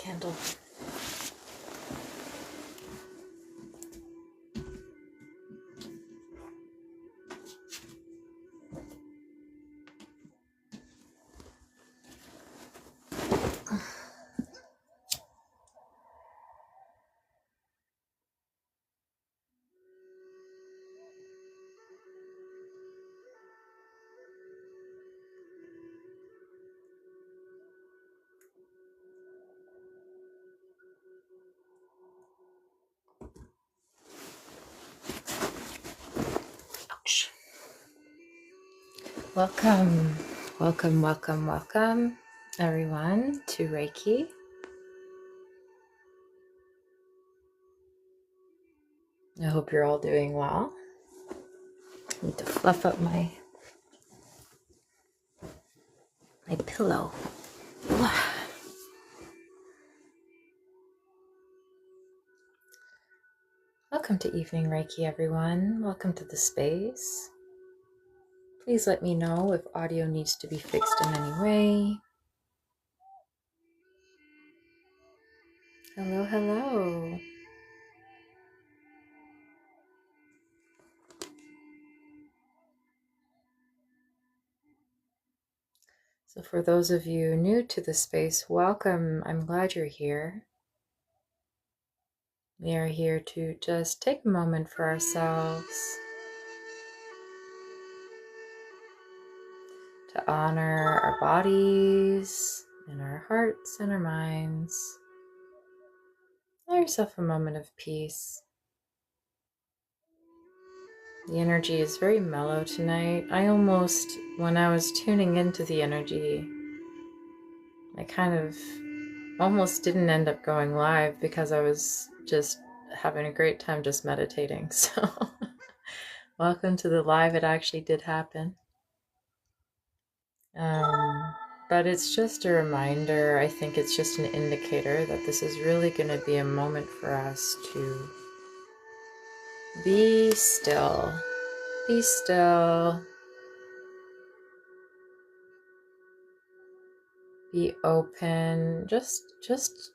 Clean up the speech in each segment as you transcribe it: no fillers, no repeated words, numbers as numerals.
candle. Ouch. Welcome, welcome, everyone, to Reiki. I hope you're all doing well. I need to fluff up my pillow. Welcome to Evening Reiki, everyone. Welcome to the space. Please let me know if audio needs to be fixed in any way. Hello, hello. So for those of you new to the space, welcome. I'm glad you're here. We are here to just take a moment for ourselves, to honor our bodies and our hearts and our minds. Allow yourself a moment of peace. The energy is very mellow tonight. When I was tuning into the energy, I kind of almost didn't end up going live because I was just having a great time just meditating. So welcome to the live. It actually did happen. But it's just a reminder. I think it's just an indicator that this is really going to be a moment for us to be still. Be still. Be open. Just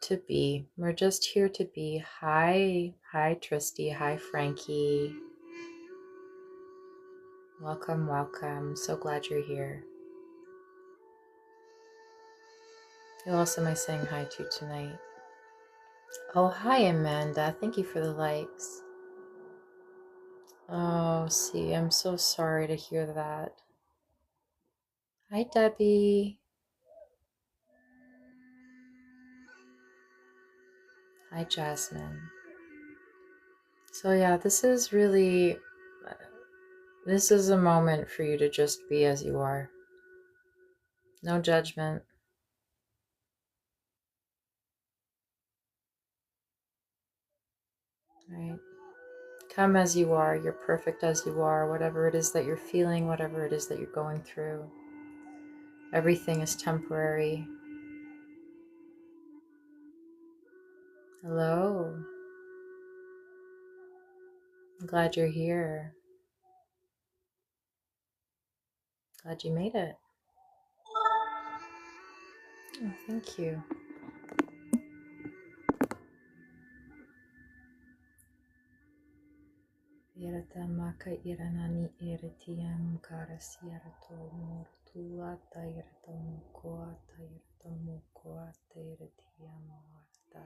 to be. We're just here to be. Hi Tristy. Hi Frankie. Welcome, welcome. So glad you're here. Who else am I saying hi to tonight? Oh, hi Amanda. Thank you for the likes. Oh, see, I'm so sorry to hear that. Hi, Debbie. Hi, Jasmine. So yeah, this is a moment for you to just be as you are. No judgment. Right? Come as you are. You're perfect as you are. Whatever it is that you're feeling, whatever it is that you're going through. Everything is temporary. Hello. I'm glad you're here. Glad you made it. Oh, thank you. Yaratamaka iranani iritiam karasiarato mortuata iratomukoata iratomukoata iritiam warta.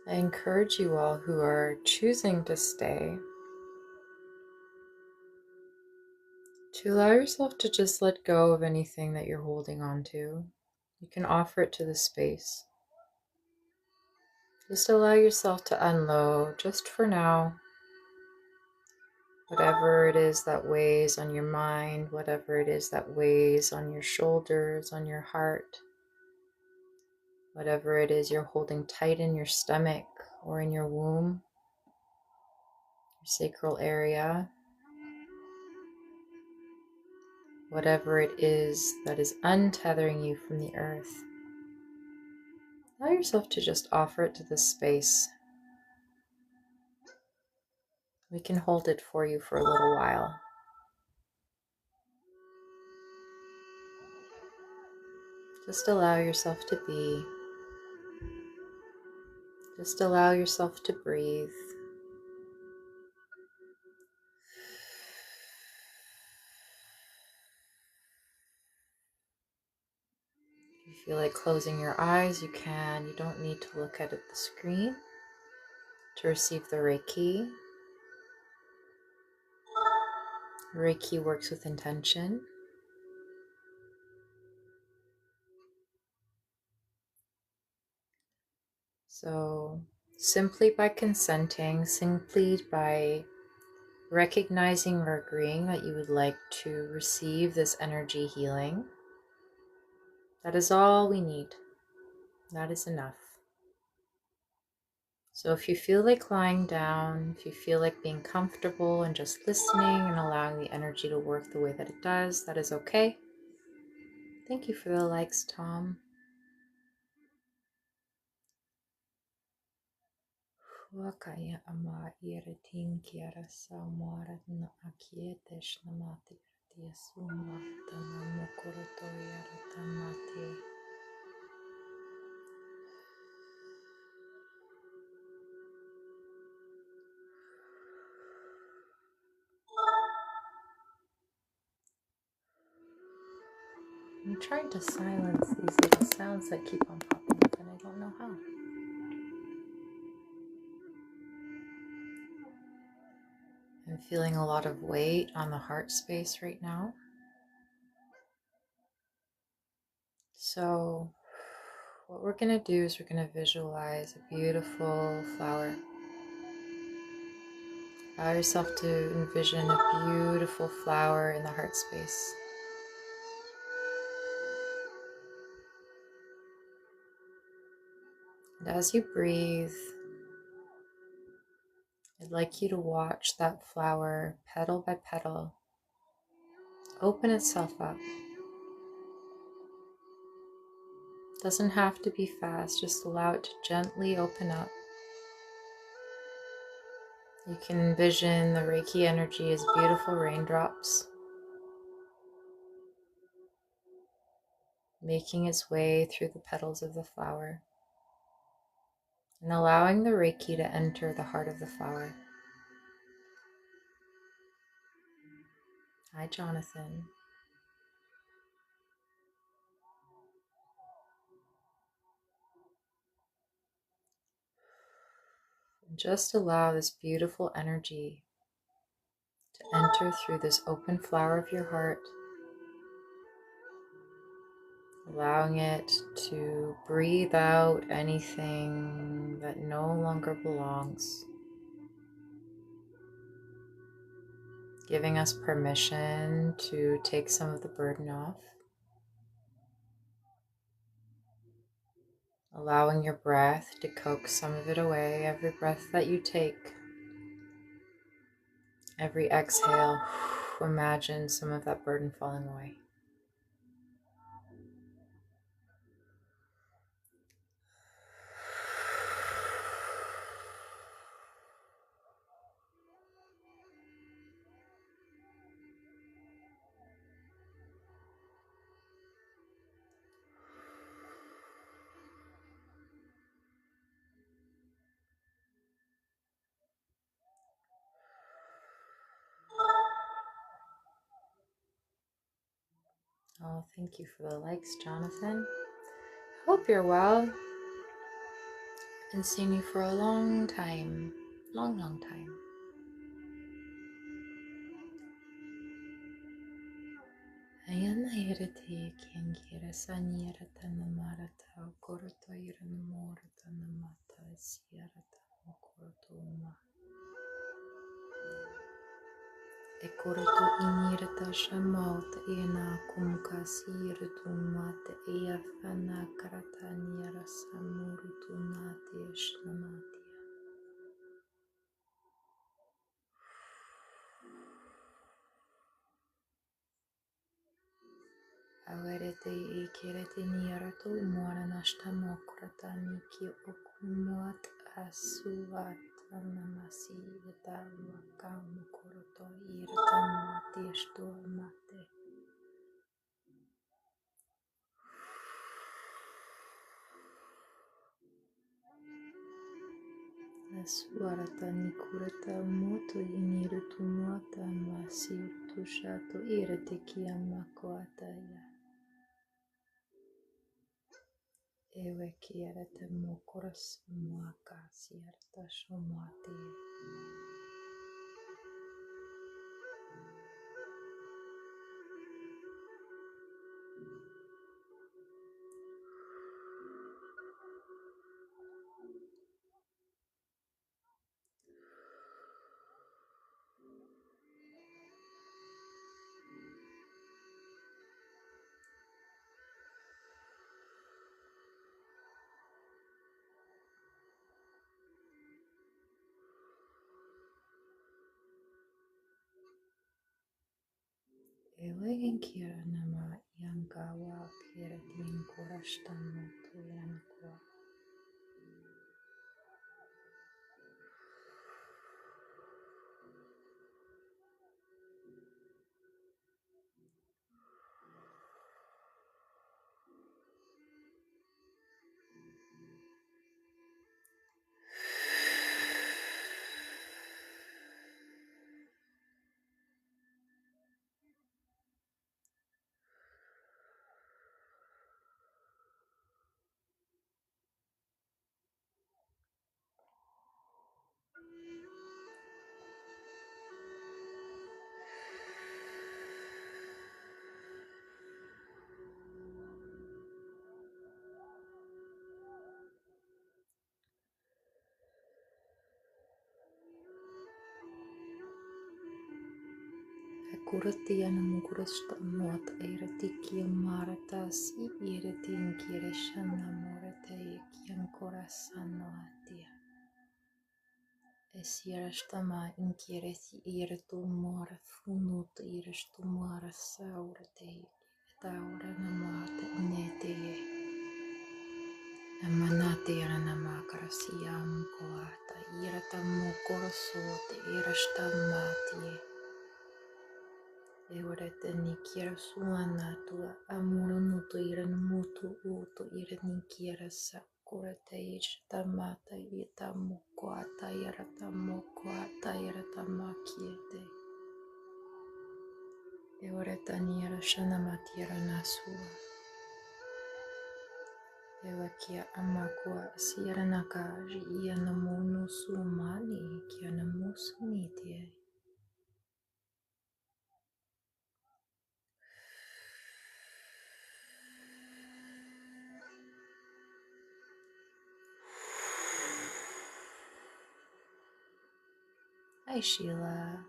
I encourage you all who are choosing to stay To allow yourself to just let go of anything that you're holding on to, you can offer it to the space. Just allow yourself to unload, just for now, whatever it is that weighs on your mind, whatever it is that weighs on your shoulders, on your heart, whatever it is you're holding tight in your stomach or in your womb, your sacral area, whatever it is that is untethering you from the earth. Allow yourself to just offer it to this space. We can hold it for you for a little while. Just allow yourself to be. Just allow yourself to breathe. If you feel like closing your eyes, you can. You don't need to look at the screen to receive the Reiki. Reiki works with intention. So simply by consenting, simply by recognizing or agreeing that you would like to receive this energy healing, that is all we need. That is enough. So if you feel like lying down, if you feel like being comfortable and just listening and allowing the energy to work the way that it does, that is okay. Thank you for the likes, Tom. Wakaya ama iratin kiara samara na akietesh namati yasuma tanamokoroto yaratamati. I'm trying to silence these little sounds that keep on popping up, and I don't know how. I'm feeling a lot of weight on the heart space right now. So what we're going to do is we're going to visualize a beautiful flower. Allow yourself to envision a beautiful flower in the heart space. And as you breathe, I'd like you to watch that flower, petal by petal, open itself up. It doesn't have to be fast, just allow it to gently open up. You can envision the Reiki energy as beautiful raindrops making its way through the petals of the flower and allowing the Reiki to enter the heart of the flower. Hi, Jonathan. And just allow this beautiful energy to enter through this open flower of your heart, allowing it to breathe out anything that no longer belongs, giving us permission to take some of the burden off, allowing your breath to coax some of it away. Every breath that you take, every exhale, imagine some of that burden falling away. Oh, thank you for the likes, Jonathan. Hope you're well. Been seeing you for a long time. Long time. Nairate kiangira sanirata namarata koroto iranamorata namata siarata mokorotoma. E koroto inirata shamalta ina kumkasi iratumata eafana karataniara samurutunate shlamatia. Averete e kerete niarato moranashta mokrata niki okumuat asuat namasi yatama kamu koroto irtamate shtomate. Asuarata nikurata moto inirutumata masi tushato irate kiamakoata ya. Ewe kiarata mokoras muaka siarta shomate. Ewe kiara nama yangawa kiara dinkorashtamo to yanakwa. Kurati anamugurasta mot eratiki maratas iratin kireshana morate kian korasano atia. Esirashtama inkiresi iratu mora funut irastu mora saurate taura namate nete amanate aranamakarasiam koata iratamu korosote irastamati. Eurete nikiera suana tua amuro nuto iran mutu uto iran nikiera sakurate ishtamata itamukwata yaratamukwata yaratamakiete. Eureta niera shanamatiera nasua. Ewakia amakua siera nakaji ianamunu sumani kianamusunitie. Hi Sheila.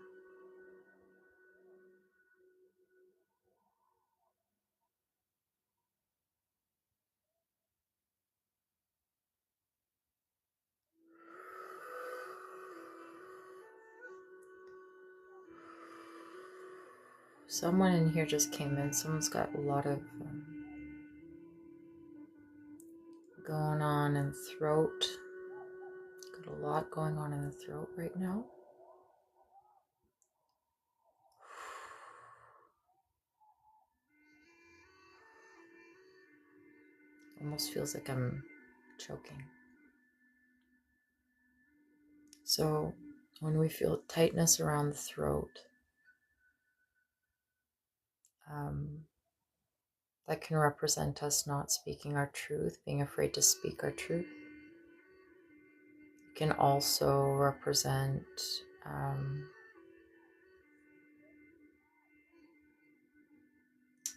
Someone in here just came in. Someone's got a lot of going on in the throat. Got a lot going on in the throat right now. Almost feels like I'm choking. So when we feel tightness around the throat, that can represent us not speaking our truth, being afraid to speak our truth. It can also represent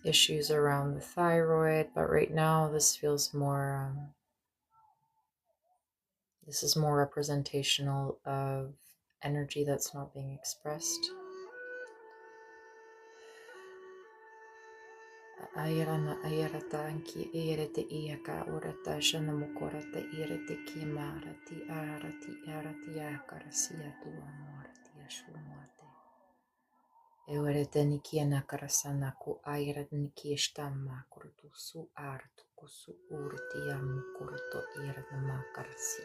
issues around the thyroid, but right now this feels more, this is more representational of energy that's not being expressed. Ayarana ayarata anki irete iaka orata shanamukorata irete kimarati arati akarasia tu amorati ashumate. Eurete nikiana karasana ku ayrat nikiestama kurtu su artu kusu urti amukurto irnama karasi.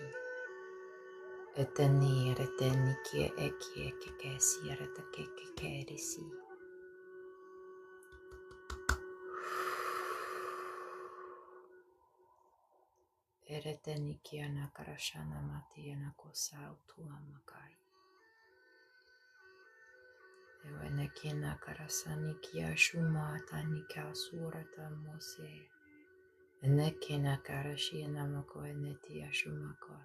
Eteni erete nikie ekie kekesi erete kekerisi. Eretenikiana karashana matiana kosau tuamakai. Ewenekina karasani kia shumata nika surata mose. Enekina karashina mako enetia shumako.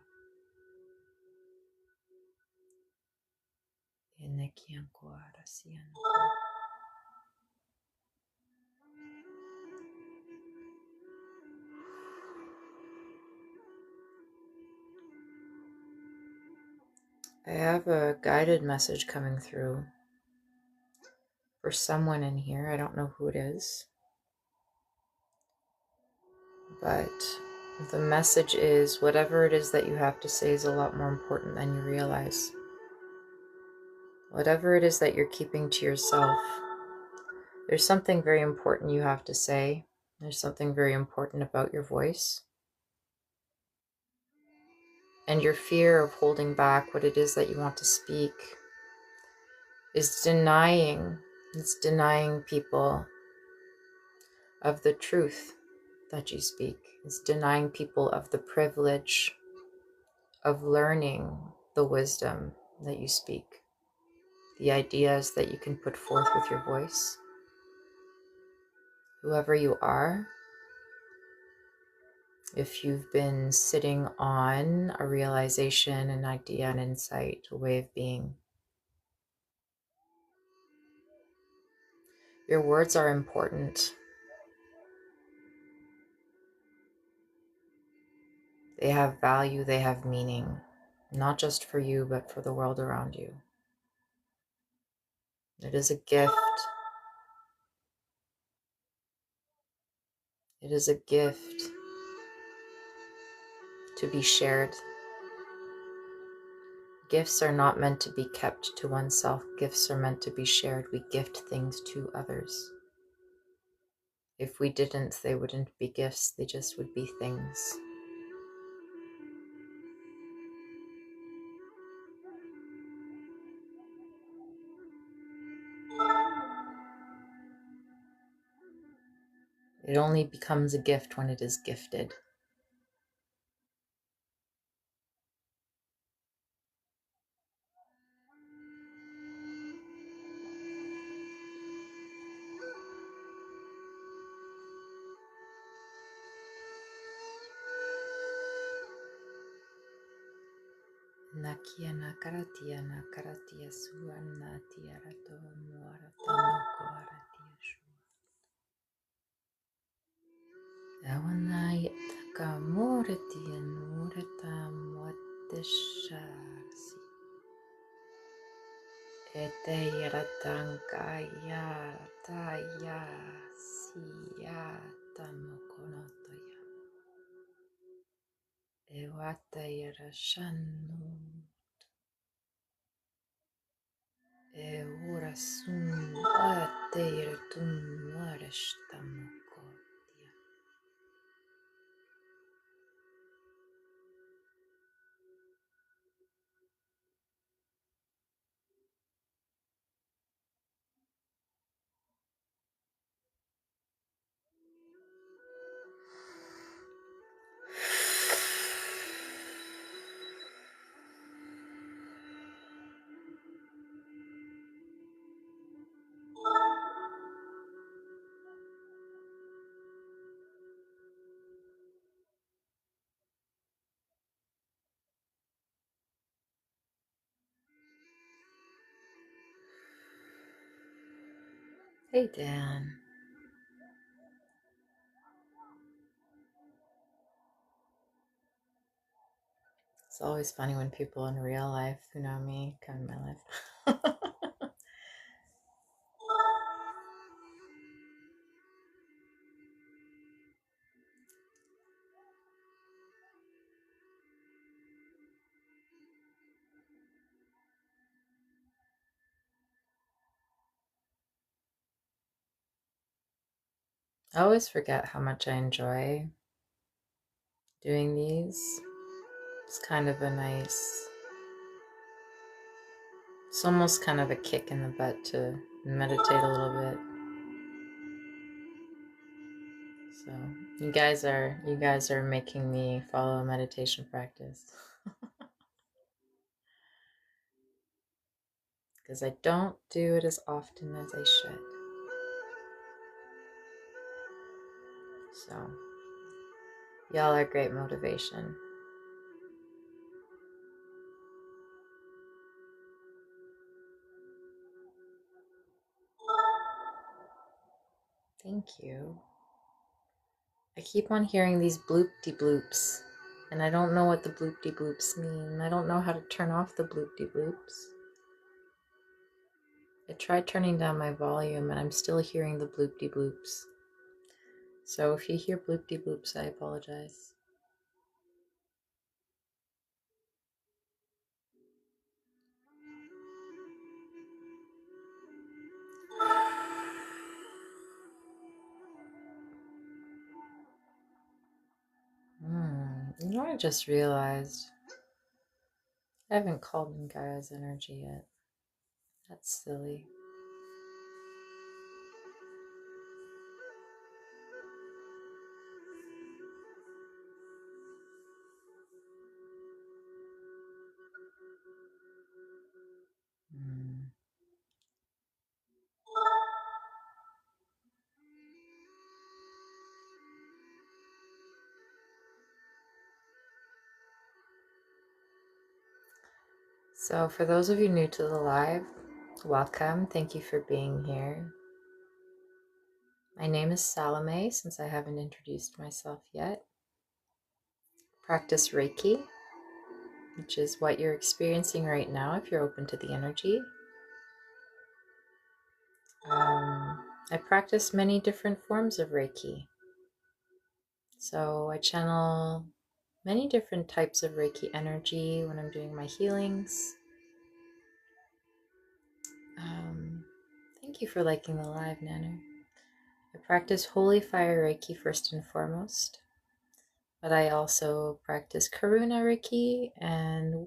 Enekian koarasian. I have a guided message coming through for someone in here. I don't know who it is. But the message is whatever it is that you have to say is a lot more important than you realize. Whatever it is that you're keeping to yourself, there's something very important you have to say. There's something very important about your voice. And your fear of holding back what it is that you want to speak is denying people of the truth that you speak. It's denying people of the privilege of learning the wisdom that you speak, the ideas that you can put forth with your voice. Whoever you are, if you've been sitting on a realization, an idea, an insight, a way of being, your words are important. They have value, they have meaning, not just for you, but for the world around you. It is a gift. It is a gift to be shared. Gifts are not meant to be kept to oneself. Gifts are meant to be shared. We gift things to others. If we didn't, they wouldn't be gifts. They just would be things. It only becomes a gift when it is gifted. Nakia nakaratia nakaratia suanatia rato muarata mokoaratia shua. Awanai takamoratia nurata muatesharsi. Eteyaratankaya taya siya tamokonotoya. Ewatayarashanu. Eurasum ateyratum marashtamokotia. Hey Dan. It's always funny when people in real life who know me come in my life. I always forget how much I enjoy doing these. It's kind of a nice, it's almost kind of a kick in the butt to meditate a little bit. So you guys are making me follow a meditation practice. Because I don't do it as often as I should. So y'all are great motivation. Thank you. I keep on hearing these bloop-de-bloops, and I don't know what the bloop-de-bloops mean. I don't know how to turn off the bloop-de-bloops. I tried turning down my volume, and I'm still hearing the bloop-de-bloops. So if you hear bloop-de-bloops, I apologize. You know what I just realized? I haven't called in Gaia's energy yet. That's silly. So for those of you new to the live, welcome. Thank you for being here. My name is Salome, since I haven't introduced myself yet. Practice Reiki, which is what you're experiencing right now if you're open to the energy. I practice many different forms of Reiki. So I channel many different types of Reiki energy when I'm doing my healings. Thank you for liking the live, Nanu. I practice Holy Fire Reiki first and foremost, but I also practice Karuna Reiki and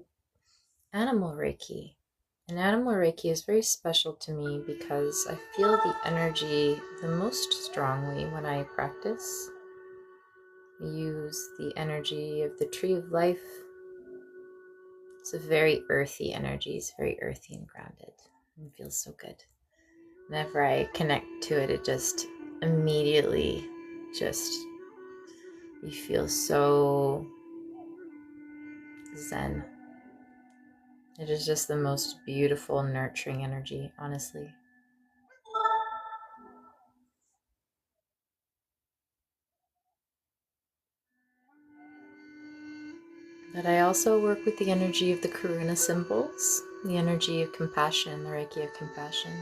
Animal Reiki. And Animal Reiki is very special to me because I feel the energy the most strongly when I practice. I use the energy of the Tree of Life. It's a very earthy energy. It's very earthy and grounded. It feels so good. Whenever I connect to it, it just immediately you feel so zen. It is just the most beautiful, nurturing energy, honestly. But I also work with the energy of the Karuna symbols, the energy of compassion, the Reiki of compassion.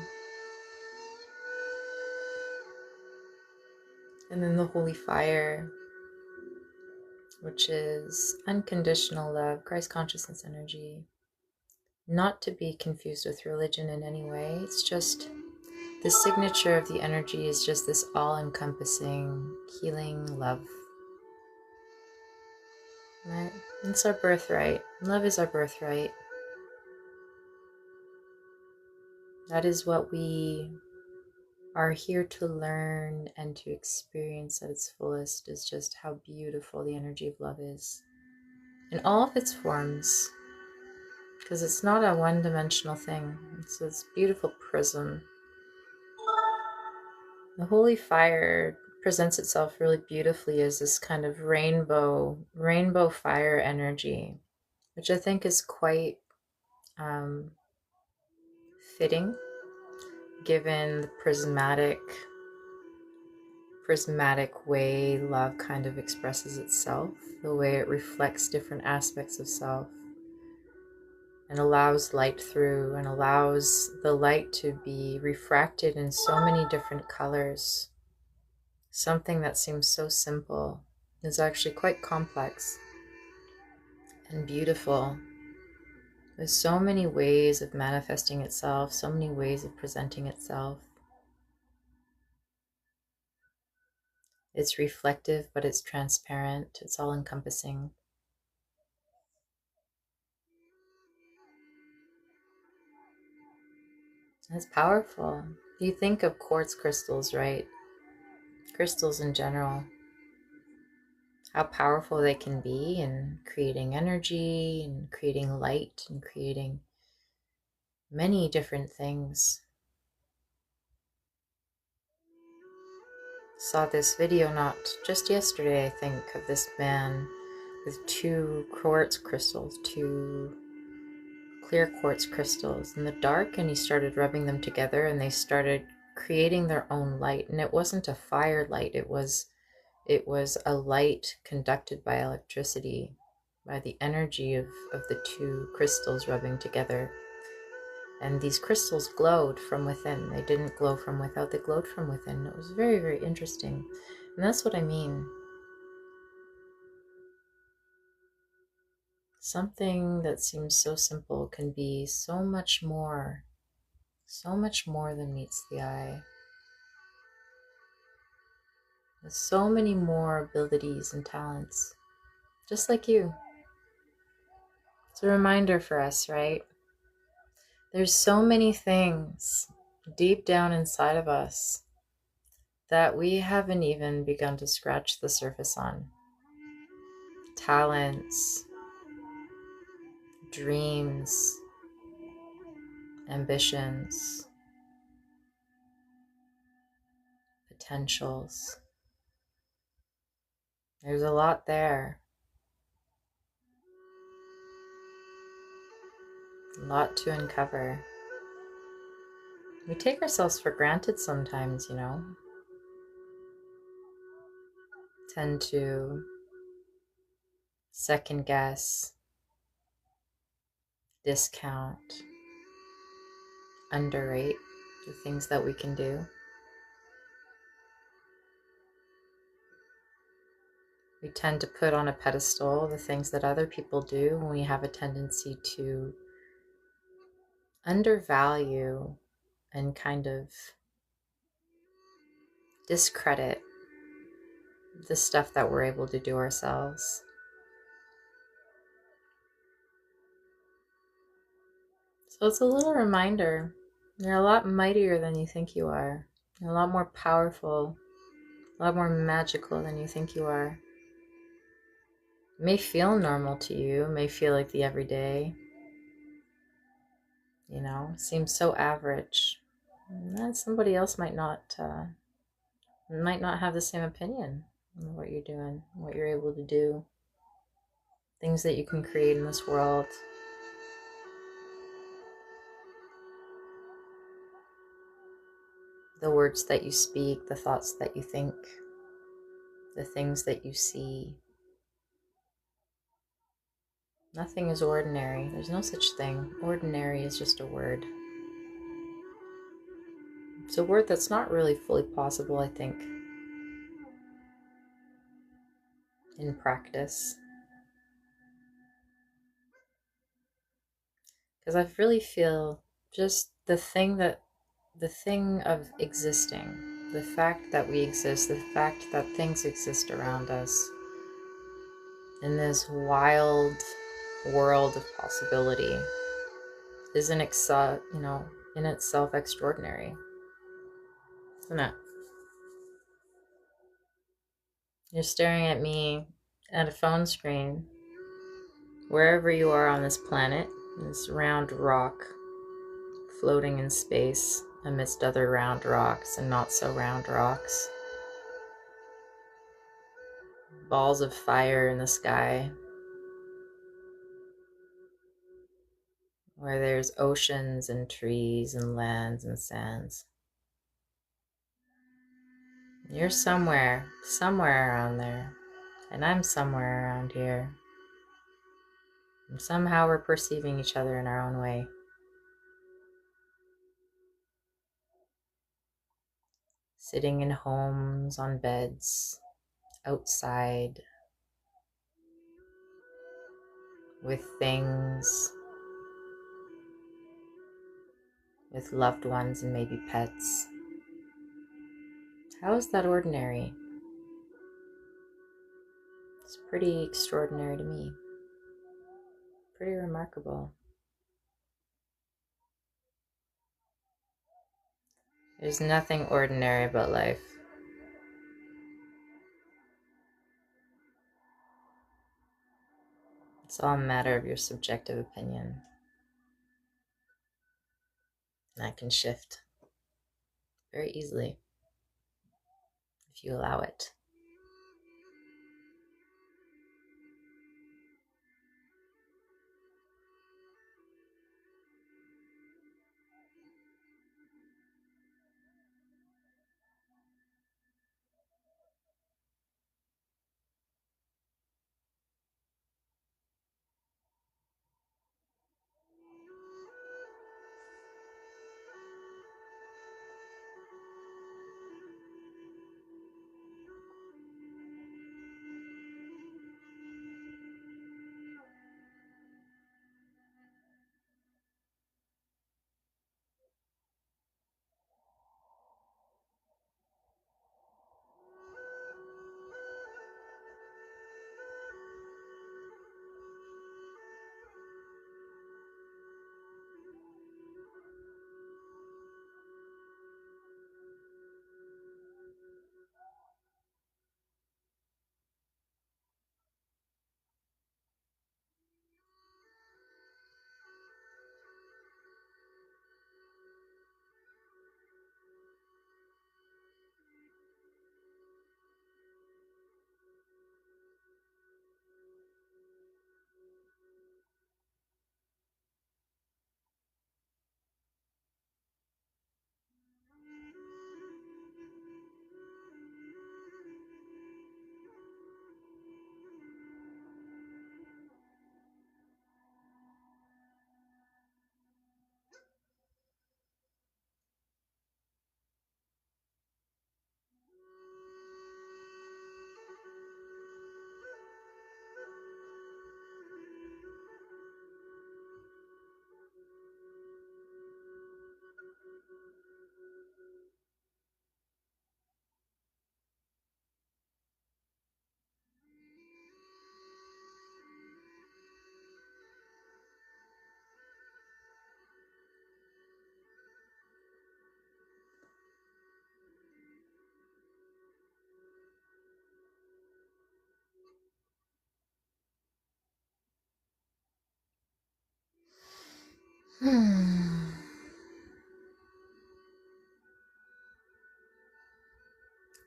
And then the Holy Fire, which is unconditional love, Christ consciousness energy. Not to be confused with religion in any way. It's just the signature of the energy is just this all-encompassing healing love. Right? It's our birthright. Love is our birthright. That is what we are here to learn and to experience at its fullest, is just how beautiful the energy of love is in all of its forms, because it's not a one-dimensional thing. It's this beautiful prism. The Holy Fire presents itself really beautifully as this kind of rainbow fire energy, which I think is quite fitting given the prismatic way love kind of expresses itself, the way it reflects different aspects of self. and allows light through and allows the light to be refracted in so many different colors. Something that seems so simple is actually quite complex and beautiful. There's so many ways of manifesting itself, so many ways of presenting itself. It's reflective, but it's transparent. It's all encompassing. It's powerful. You think of quartz crystals, right? Crystals in general, how powerful they can be in creating energy and creating light and creating many different things. Saw this video not just yesterday, I think, of this man with 2 quartz crystals, 2 clear quartz crystals in the dark, and he started rubbing them together and they started creating their own light. And it wasn't a fire light, it was a light conducted by electricity, by the energy of the 2 crystals rubbing together. And these crystals glowed from within. They didn't glow from without, they glowed from within. It was very, very interesting. And that's what I mean. Something that seems so simple can be so much more than meets the eye. There's so many more abilities and talents, just like you. It's a reminder for us, right? There's so many things deep down inside of us that we haven't even begun to scratch the surface on. Talents, dreams, ambitions, potentials. There's a lot there. A lot to uncover. We take ourselves for granted sometimes, you know. Tend to second guess, discount, underrate the things that we can do. We tend to put on a pedestal the things that other people do, and we have a tendency to undervalue and kind of discredit the stuff that we're able to do ourselves. So it's a little reminder. You're a lot mightier than you think you are. You're a lot more powerful, a lot more magical than you think you are. It may feel normal to you, it may feel like the everyday, you know, seems so average. And somebody else might not have the same opinion on what you're doing, what you're able to do, things that you can create in this world. The words that you speak, the thoughts that you think, the things that you see. Nothing is ordinary. There's no such thing. Ordinary is just a word. It's a word that's not really fully possible, I think, in practice. Because I really feel just the thing of existing, the fact that we exist, the fact that things exist around us in this wild world of possibility is in itself extraordinary, isn't it? You're staring at me at a phone screen, wherever you are on this planet, this round rock floating in space amidst other round rocks and not so round rocks. Balls of fire in the sky, where there's oceans and trees and lands and sands. You're somewhere around there, and I'm somewhere around here. And somehow we're perceiving each other in our own way. Sitting in homes, on beds, outside, with things, with loved ones and maybe pets. How is that ordinary? It's pretty extraordinary to me. Pretty remarkable. There's nothing ordinary about life. It's all a matter of your subjective opinion. And that can shift very easily if you allow it.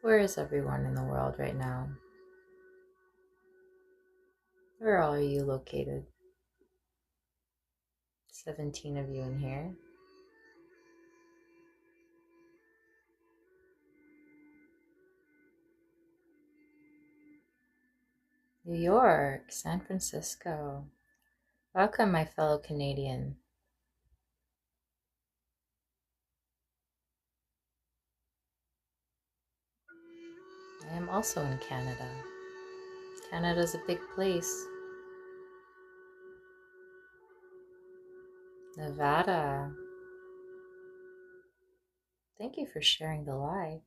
Where is everyone in the world right now? Where all are you located? 17 of you in here. New York, San Francisco. Welcome, my fellow Canadian. I am also in Canada. Canada's a big place. Nevada. Thank you for sharing the live.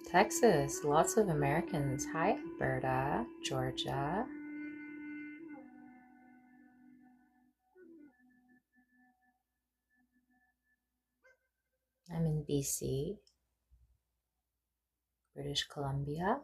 Texas, lots of Americans. Hi, Alberta, Georgia. I'm in BC, British Columbia.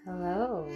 Hello.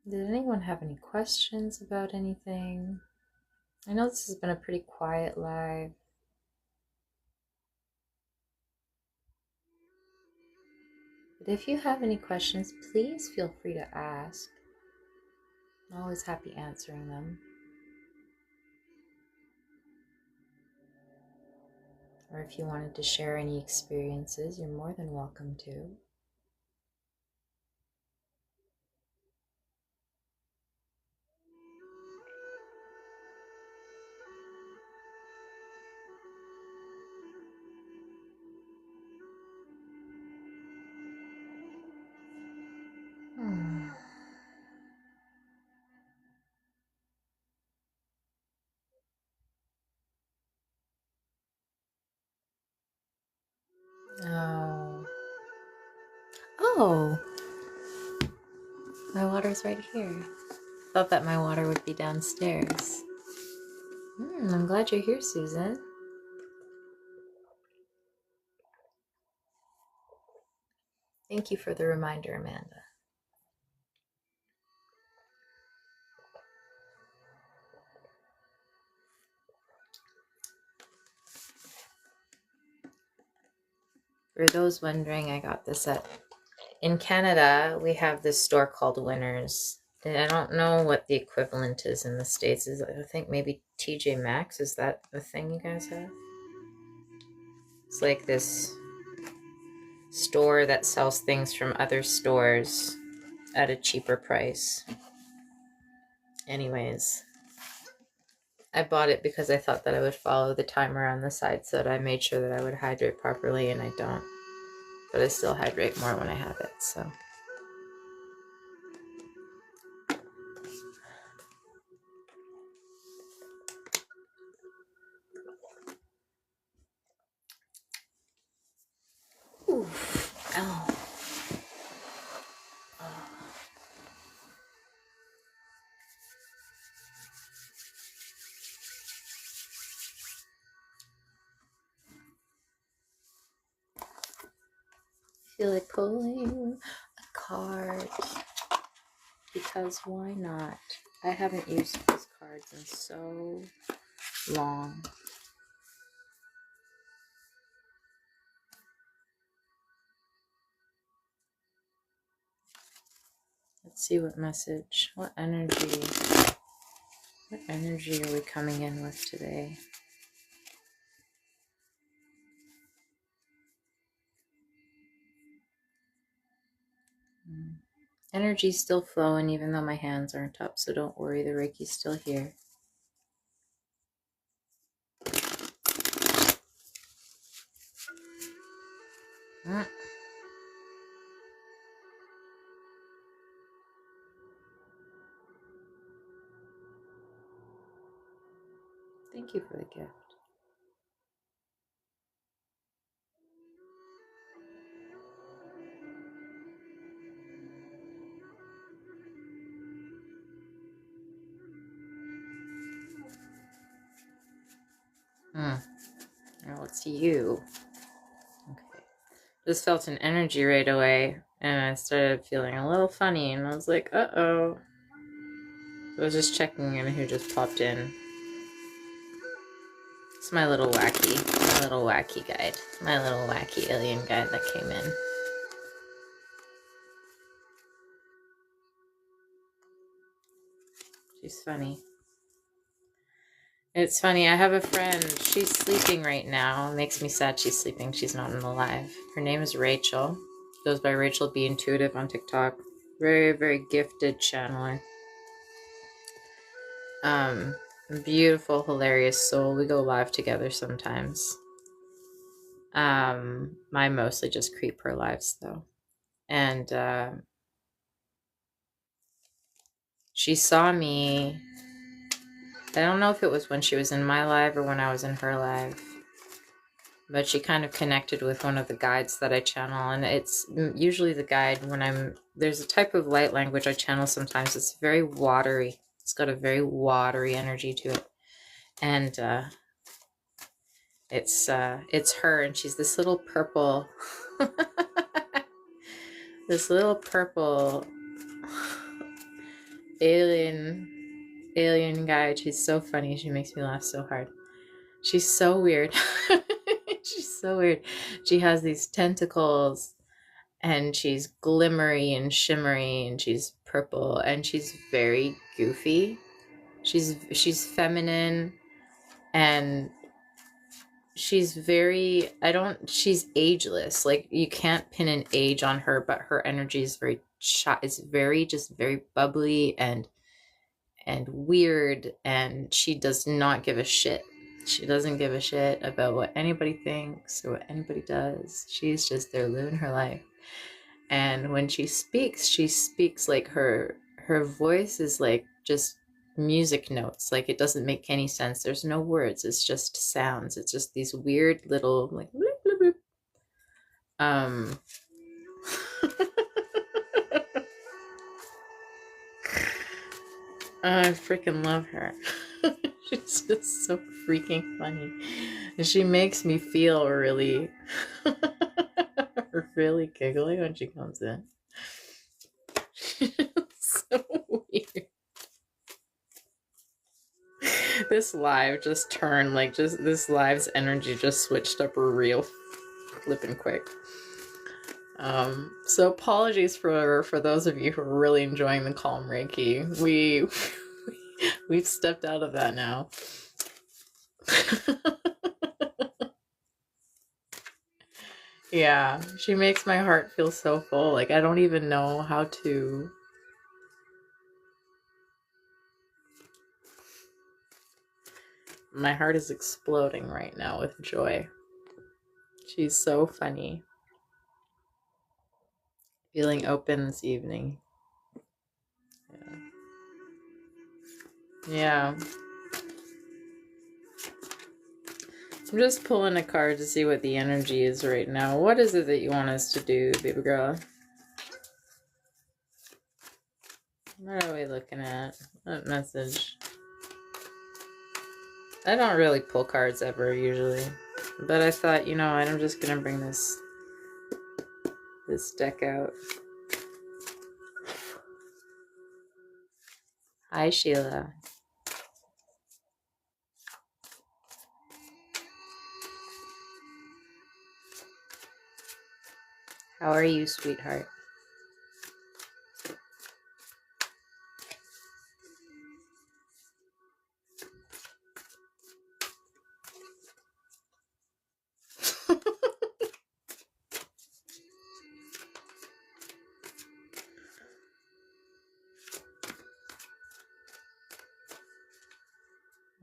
Did anyone have any questions about anything? I know this has been a pretty quiet live. But if you have any questions, please feel free to ask. I'm always happy answering them. Or if you wanted to share any experiences, you're more than welcome to. Oh. Oh, my water's right here. Thought that my water would be downstairs. I'm glad you're here, Susan. Thank you for the reminder, Amanda. For those wondering, I got this in Canada. We have this store called Winners. And I don't know what the equivalent is in the States. I think maybe TJ Maxx. Is that a thing you guys have? It's like this store that sells things from other stores at a cheaper price. Anyways, I bought it because I thought that I would follow the timer on the side so that I made sure that I would hydrate properly, and I don't. But I still hydrate more when I have it, so. Ooh. Ow. I feel like pulling a card because why not? I haven't used these cards in so long. Let's see what message, what energy are we coming in with today? Energy's still flowing even though my hands aren't up, so don't worry, the Reiki's still here. Thank you for the gift. Now it's you. Okay. Just felt an energy right away, and I started feeling a little funny, and I was like, uh-oh. I was just checking in who just popped in. It's my little wacky guide. My little wacky alien guide that came in. She's funny. It's funny, I have a friend, she's sleeping right now. It makes me sad she's sleeping, she's not in the live. Her name is Rachel. She goes by Rachel Be Intuitive on TikTok. Very, very gifted channeler. Beautiful, hilarious soul. We go live together sometimes. I mostly just creep her lives though. And she saw me, I don't know if it was when she was in my live or when I was in her live, but she kind of connected with one of the guides that I channel, and it's usually the guide when there's a type of light language I channel sometimes. It's very watery. It's got a very watery energy to it. And it's her, and she's this little purple this little purple alien guide. She's so funny. She makes me laugh so hard. She's so weird. She's so weird. She has these tentacles and she's glimmery and shimmery and she's purple and she's very goofy. She's feminine and she's very she's ageless. Like you can't pin an age on her, but her energy is very just very bubbly and weird, and she does not give a shit. She doesn't give a shit about what anybody thinks or what anybody does. She's just there living her life. And when she speaks like her voice is like just music notes. Like it doesn't make any sense. There's no words. It's just sounds. It's just these weird little like bloop, bloop, bloop. I freaking love her. She's just so freaking funny. And she makes me feel really, really giggly when she comes in. She's so weird. This live just turned, like, just this live's energy just switched up real flippin' quick. So apologies for those of you who are really enjoying the Calm Reiki. We've stepped out of that now. Yeah, she makes my heart feel so full. Like I don't even know how to. My heart is exploding right now with joy. She's so funny. Feeling open this evening. Yeah. I'm just pulling a card to see what the energy is right now. What is it that you want us to do, baby girl? What are we looking at? What message? I don't really pull cards ever, usually. But I thought, you know what, I'm just going to bring this deck out. Hi, Sheila. How are you, sweetheart?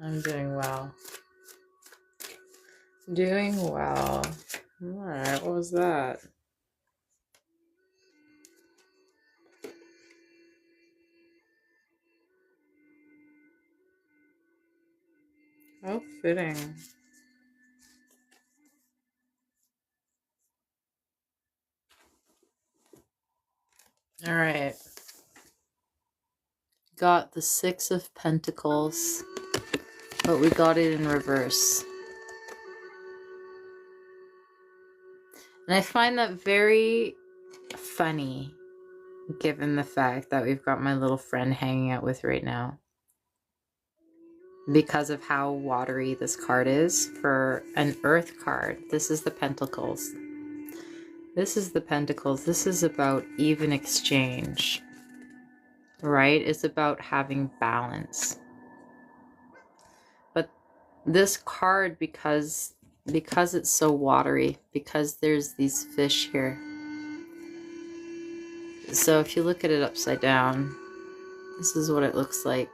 I'm doing well. Doing well. Alright, what was that? Oh, fitting. Alright. Got the Six of Pentacles, but we got it in reverse. And I find that very funny, given the fact that we've got my little friend hanging out with right now. Because of how watery this card is for an earth card. This is the Pentacles. This is the Pentacles. This is about even exchange, right? It's about having balance. But this card, because it's so watery, because there's these fish here. So if you look at it upside down, this is what it looks like.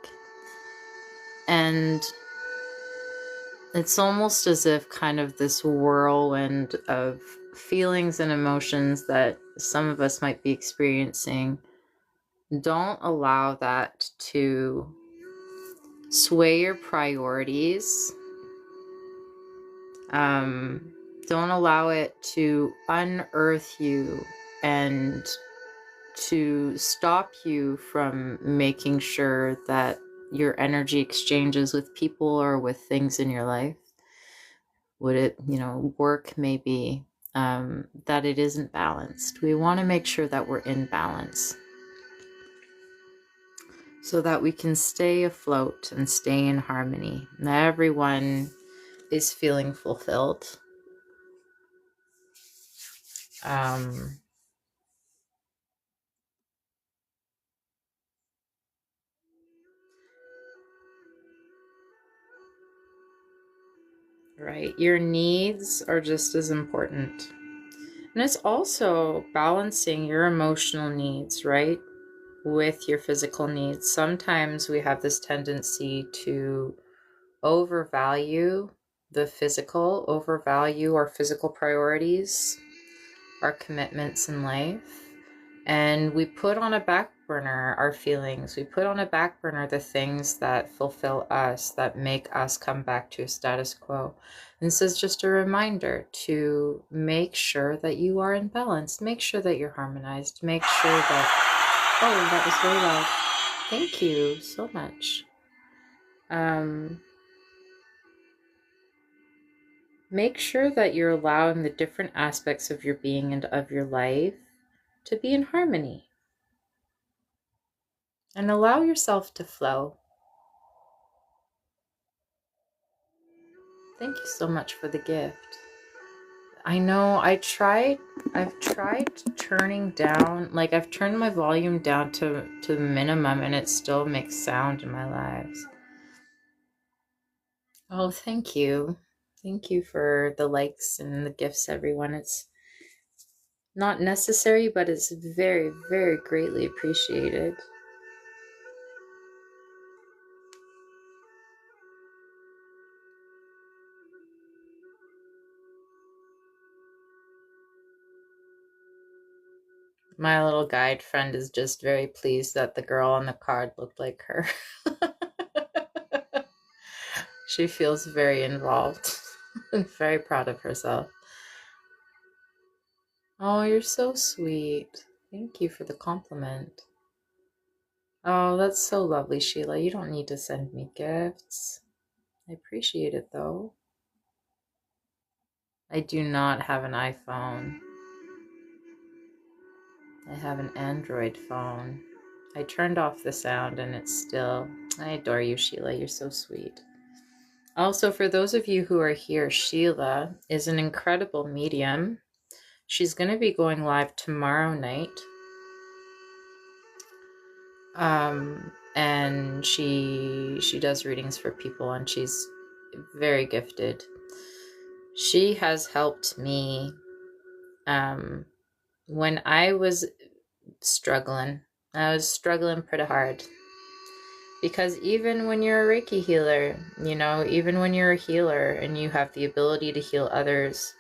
And it's almost as if kind of this whirlwind of feelings and emotions that some of us might be experiencing, don't allow that to sway your priorities. Don't allow it to unearth you and to stop you from making sure that your energy exchanges with people or with things in your life, would it, work maybe, that it isn't balanced. We want to make sure that we're in balance. so that we can stay afloat and stay in harmony. And everyone is feeling fulfilled. Right? Your needs are just as important. And it's also balancing your emotional needs, right? With your physical needs. Sometimes we have this tendency to overvalue the physical, overvalue our physical priorities, our commitments in life. And we put on a back burner our feelings. We put on a back burner the things that fulfill us, that make us come back to a status quo. And this is just a reminder to make sure that you are in balance. Make sure that you're harmonized. Make sure that, oh, that was very loud. Thank you so much. Make sure that you're allowing the different aspects of your being and of your life to be in harmony. And allow yourself to flow. Thank you so much for the gift. I know I've tried turning down, like I've turned my volume down to the minimum and it still makes sound in my lives. Oh, thank you. Thank you for the likes and the gifts, everyone. It's not necessary, but it's very, very greatly appreciated. My little guide friend is just very pleased that the girl on the card looked like her. She feels very involved and very proud of herself. Oh, you're so sweet. Thank you for the compliment. Oh, that's so lovely, Sheila. You don't need to send me gifts. I appreciate it though. I do not have an iPhone. I have an Android phone. I turned off the sound and it's still... I adore you, Sheila. You're so sweet. Also, for those of you who are here, Sheila is an incredible medium. She's going to be going live tomorrow night. And she does readings for people and she's very gifted. She has helped me when I was struggling. I was struggling pretty hard. Because even when you're a Reiki healer, you know, even when you're a healer and you have the ability to heal others,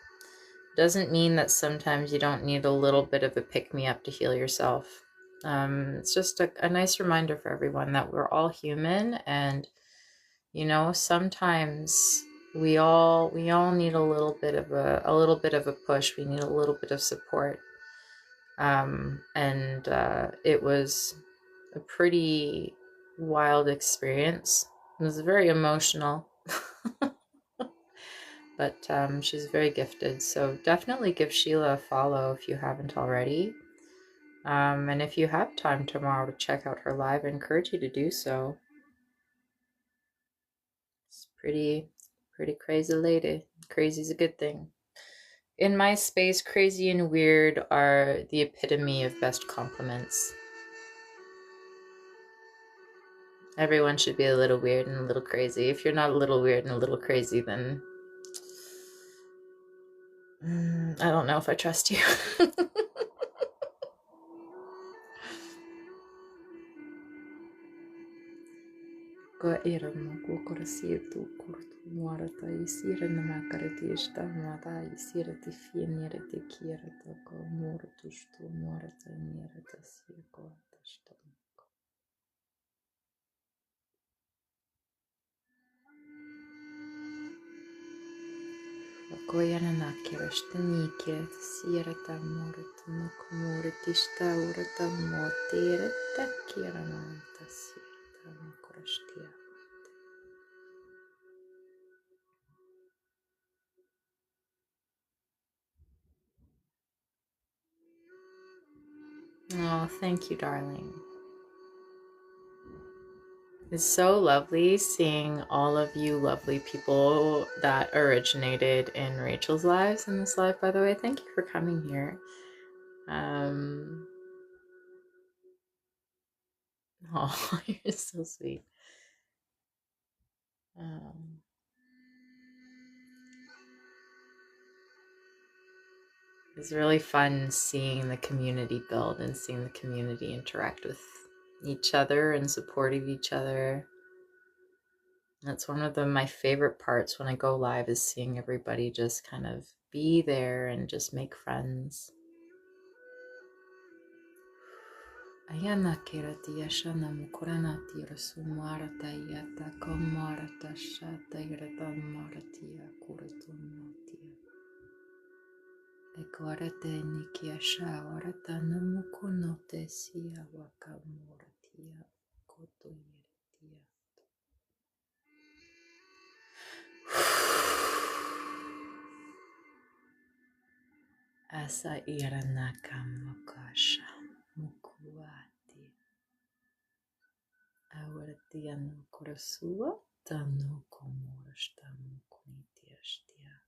doesn't mean that sometimes you don't need a little bit of a pick-me-up to heal yourself. It's just a nice reminder for everyone that we're all human, and you know, sometimes we all need a little bit of a push. We need a little bit of support. It was a pretty wild experience. It was very emotional. But she's very gifted, so definitely give Sheila a follow if you haven't already. And if you have time tomorrow to check out her live, I encourage you to do so. It's pretty crazy lady. Crazy's a good thing. In my space, crazy and weird are the epitome of best compliments. Everyone should be a little weird and a little crazy. If you're not a little weird and a little crazy, then I don't know if I trust you. Ko era mo ko korasi tu kurtu muarata isira na makarati esta mata isira te fienere te kiera to ko murtu stu muarata niera te sia ko tasta. Ko yana na kerasta ni kiera te sira ta murtu no ko murti sta urata motere ta kiera na ta sira ta korastia. Oh, thank you, darling. It's so lovely seeing all of you lovely people that originated in Rachel's lives in this life, by the way. Thank you for coming here. Oh, you're so sweet. It's really fun seeing the community build and seeing the community interact with each other and supportive each other. That's one of my favorite parts when I go live, is seeing everybody just kind of be there and just make friends. Ayana kiratia shana mukuranati rasumarata yata komarata shata yata maratia kuratumatia. Ekorate nikia shawarata namukunote siya wakamoratia kotoyeratia. Asa iranaka mukasha mukuati. Auratia no korasua tano komorashta mukunitiashtia.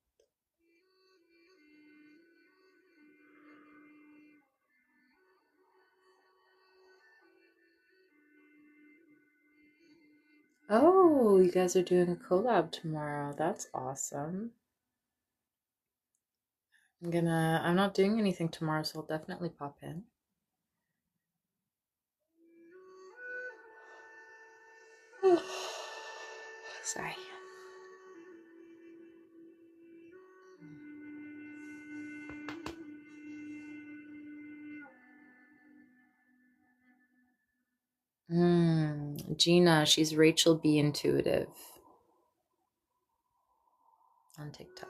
Oh, you guys are doing a collab tomorrow. That's awesome. I'm not doing anything tomorrow, so I'll definitely pop in. Sorry. Gina, she's Rachel B. Intuitive on TikTok.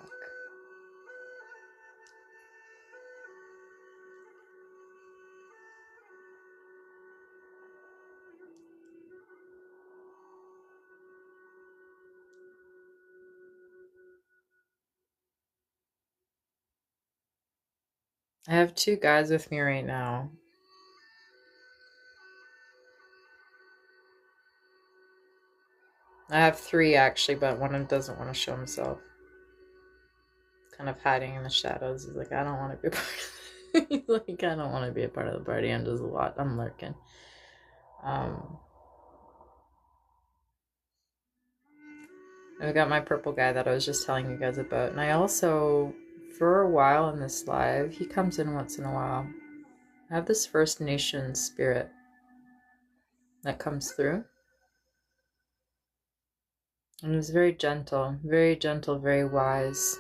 I have 2 guys with me right now. I have 3 actually, but one of them doesn't want to show himself. Kind of hiding in the shadows. He's like, I don't want to be a part of it. He's like, I don't want to be a part of the party. I'm just I'm lurking. I've got my purple guy that I was just telling you guys about. And I also, for a while in this live, he comes in once in a while. I have this First Nation spirit that comes through. And he's very gentle, very wise.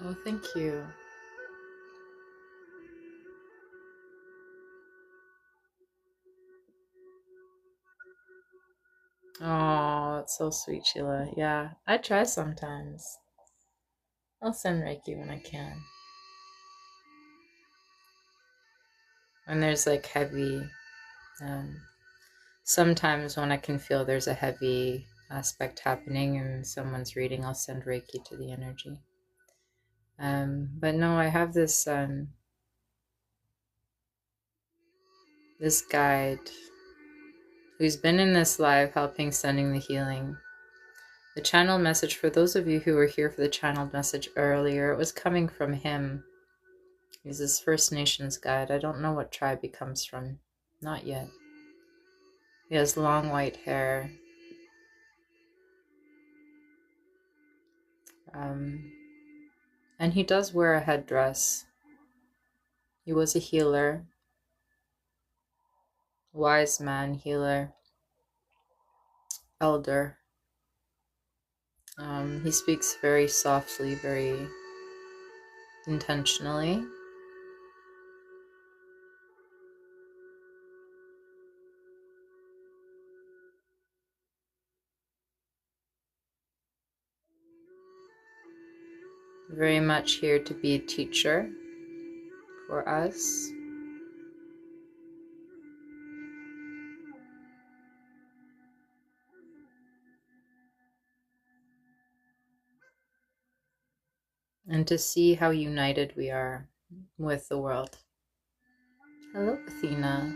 Oh, thank you. Oh, that's so sweet, Sheila. Yeah, I try sometimes. I'll send Reiki when I can. When there's like heavy, sometimes when I can feel there's a heavy aspect happening and someone's reading, I'll send Reiki to the energy. But no, I have this this guide who's been in this live helping sending the healing. The channel message, for those of you who were here for the channeled message earlier, it was coming from him. He's this First Nations guide. I don't know what tribe he comes from. Not yet. He has long white hair. And he does wear a headdress. He was a healer. Wise man, healer. Elder. He speaks very softly, very intentionally. Very much here to be a teacher for us. And to see how united we are with the world. Hello, Athena.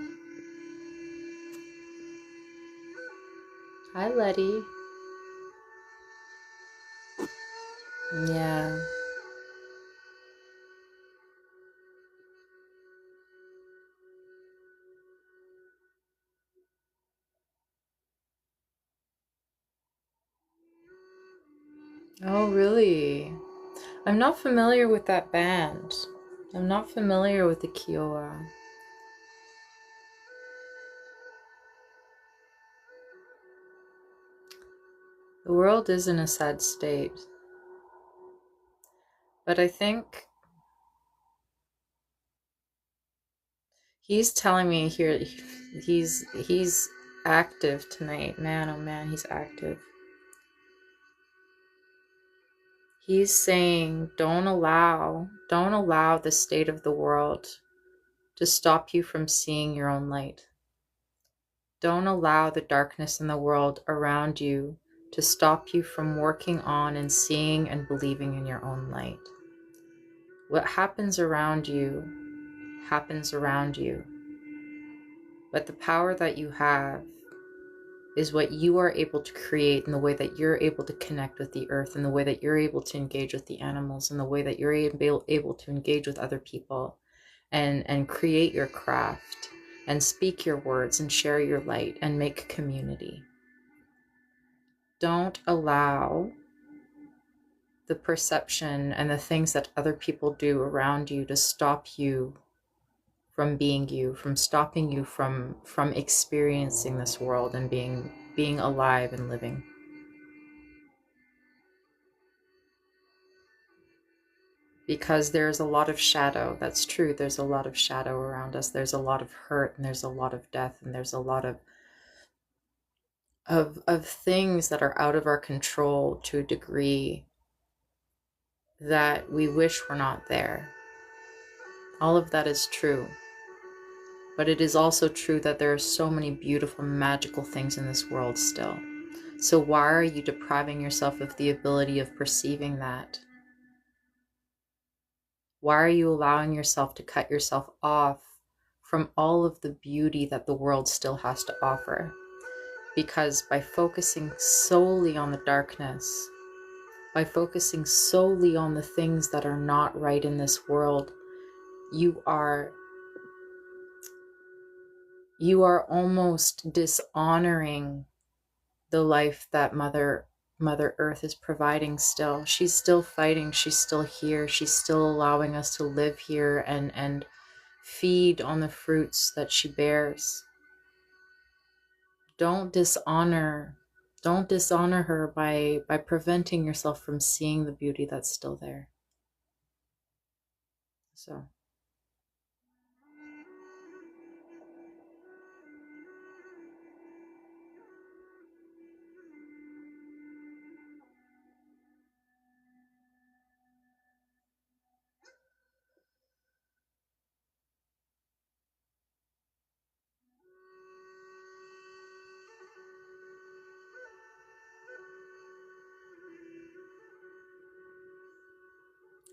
Hi, Letty. Yeah. Oh, really? I'm not familiar with that band. I'm not familiar with the Kiowa. The world is in a sad state. But I think he's telling me here he's active tonight. Man, oh man, he's active. He's saying don't allow the state of the world to stop you from seeing your own light. Don't allow the darkness in the world around you to stop you from working on and seeing and believing in your own light. What happens around you happens around you. But the power that you have is what you are able to create in the way that you're able to connect with the earth, in the way that you're able to engage with the animals, in the way that you're able to engage with other people and create your craft and speak your words and share your light and make community. Don't allow the perception and the things that other people do around you to stop you from being you, from stopping you from experiencing this world and being alive and living. Because there's a lot of shadow. That's true. There's a lot of shadow around us. There's a lot of hurt and there's a lot of death and there's a lot of things that are out of our control to a degree that we wish were not there. All of that is true. But it is also true that there are so many beautiful, magical things in this world still. So why are you depriving yourself of the ability of perceiving that? Why are you allowing yourself to cut yourself off from all of the beauty that the world still has to offer? Because by focusing solely on the darkness, by focusing solely on the things that are not right in this world, you are almost dishonoring the life that Mother Earth is providing still. She's still fighting, she's still here, she's still allowing us to live here and feed on the fruits that she bears. Don't dishonor her by preventing yourself from seeing the beauty that's still there. So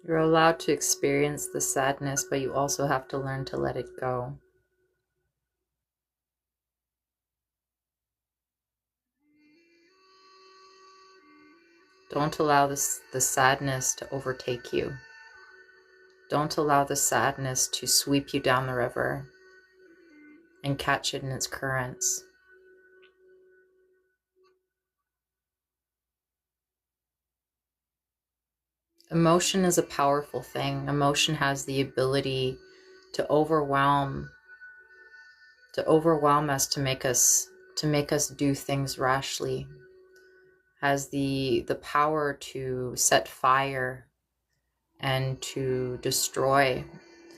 you're allowed to experience the sadness, but you also have to learn to let it go. Don't allow the sadness to overtake you. Don't allow the sadness to sweep you down the river and catch it in its currents. Emotion is a powerful thing. Emotion has the ability to overwhelm us, to make us do things rashly. Has the power to set fire and to destroy.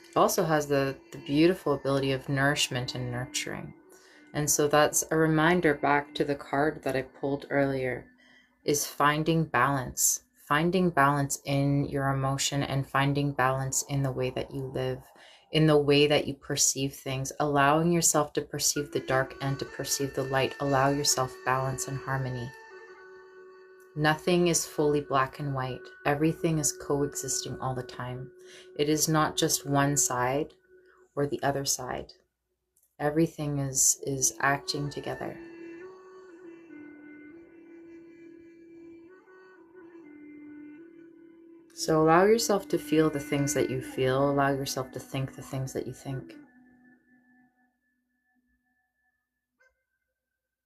It also has the beautiful ability of nourishment and nurturing. And so that's a reminder back to the card that I pulled earlier, is finding balance in your emotion and finding balance in the way that you live, in the way that you perceive things, allowing yourself to perceive the dark and to perceive the light. Allow yourself balance and harmony. Nothing is fully black and white. Everything is coexisting all the time. It is not just one side or the other side. Everything is acting together. So allow yourself to feel the things that you feel. Allow yourself to think the things that you think.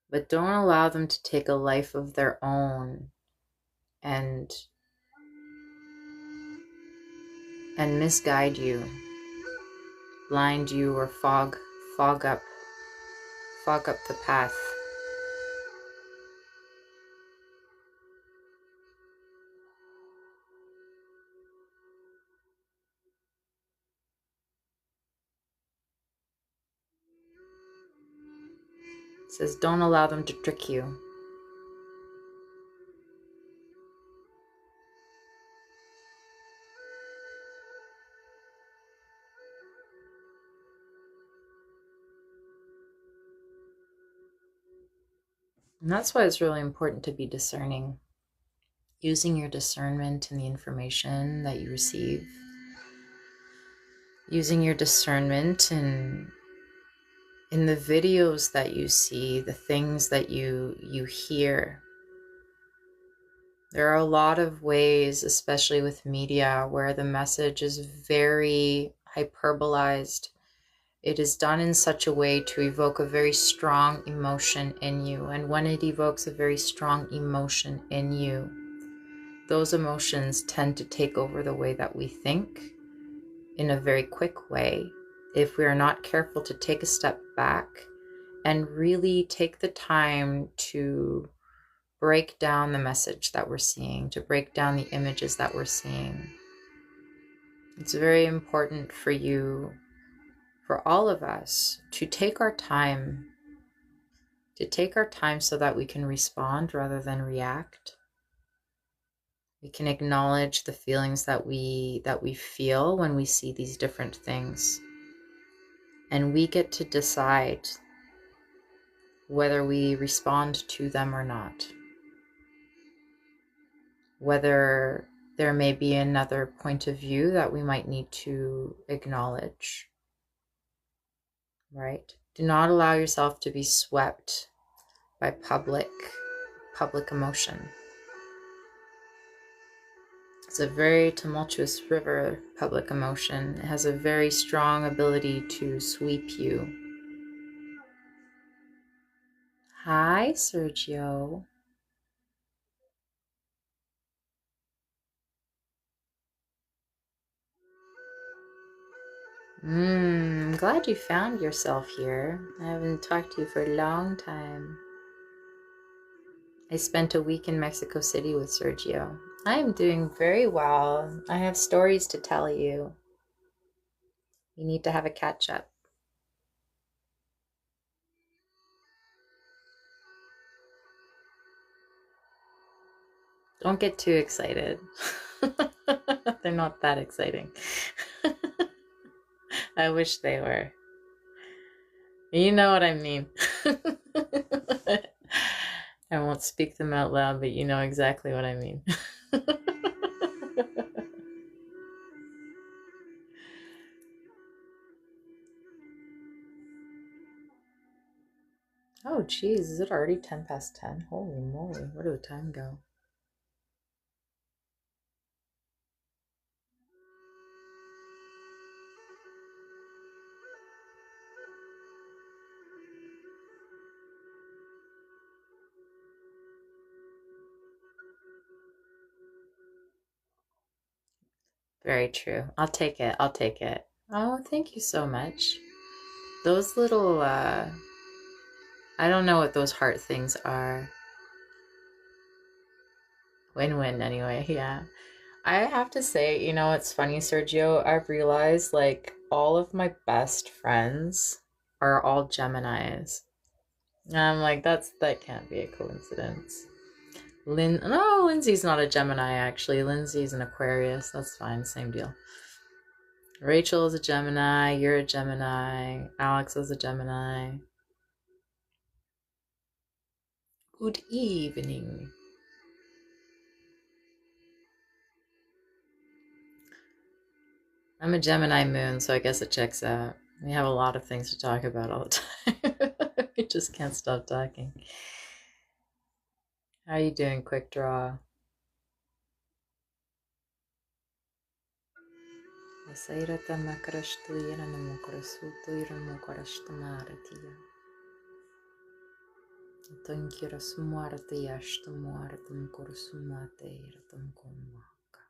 But don't allow them to take a life of their own and misguide you, blind you, or fog up the path. It says don't allow them to trick you. And that's why it's really important to be discerning, using your discernment in the information that you receive, using your discernment in the videos that you see, the things that you hear. There are a lot of ways, especially with media, where the message is very hyperbolized. It is done in such a way to evoke a very strong emotion in you. And when it evokes a very strong emotion in you, those emotions tend to take over the way that we think in a very quick way. If we are not careful to take a step back and really take the time to break down the message that we're seeing, to break down the images that we're seeing. It's very important for you, for all of us, to take our time, so that we can respond rather than react. We can acknowledge the feelings that we feel when we see these different things. And we get to decide whether we respond to them or not. Whether there may be another point of view that we might need to acknowledge, right? Do not allow yourself to be swept by public emotion. It's a very tumultuous river, public emotion. It has a very strong ability to sweep you. Hi, Sergio. I'm glad you found yourself here. I haven't talked to you for a long time. I spent a week in Mexico City with Sergio. I am doing very well. I have stories to tell you. We need to have a catch up. Don't get too excited. They're not that exciting. I wish they were. You know what I mean. I won't speak them out loud, but you know exactly what I mean. Oh, geez, is it already 10 past 10? Holy moly, where did the time go? Very true. I'll take it. I'll take it. Oh, thank you so much. Those little, I don't know what those heart things are. Win-win anyway, yeah. I have to say, you know, it's funny, Sergio, I've realized like all of my best friends are all Geminis. And I'm like, that can't be a coincidence. No, Lindsay's not a Gemini actually. Lindsay's an Aquarius. That's fine, same deal. Rachel is a Gemini, you're a Gemini, Alex is a Gemini. Good evening. I'm a Gemini moon, so I guess it checks out. We have a lot of things to talk about all the time. We just can't stop talking. How are you doing, Quick Draw? Sairata makarashtu iranumukarasutu iramukarashtamaratia. Tankira sumuarata yashtamuaratam kurasumate iratam kumaka.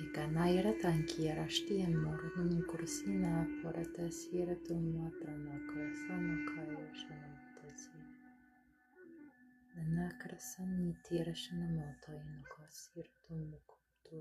Ikanaira tankira shtian moranum kursina porata siratum matrama karasama kaya shanamutasi. Nakrasani tira shanamoto inakasiratum mukutu.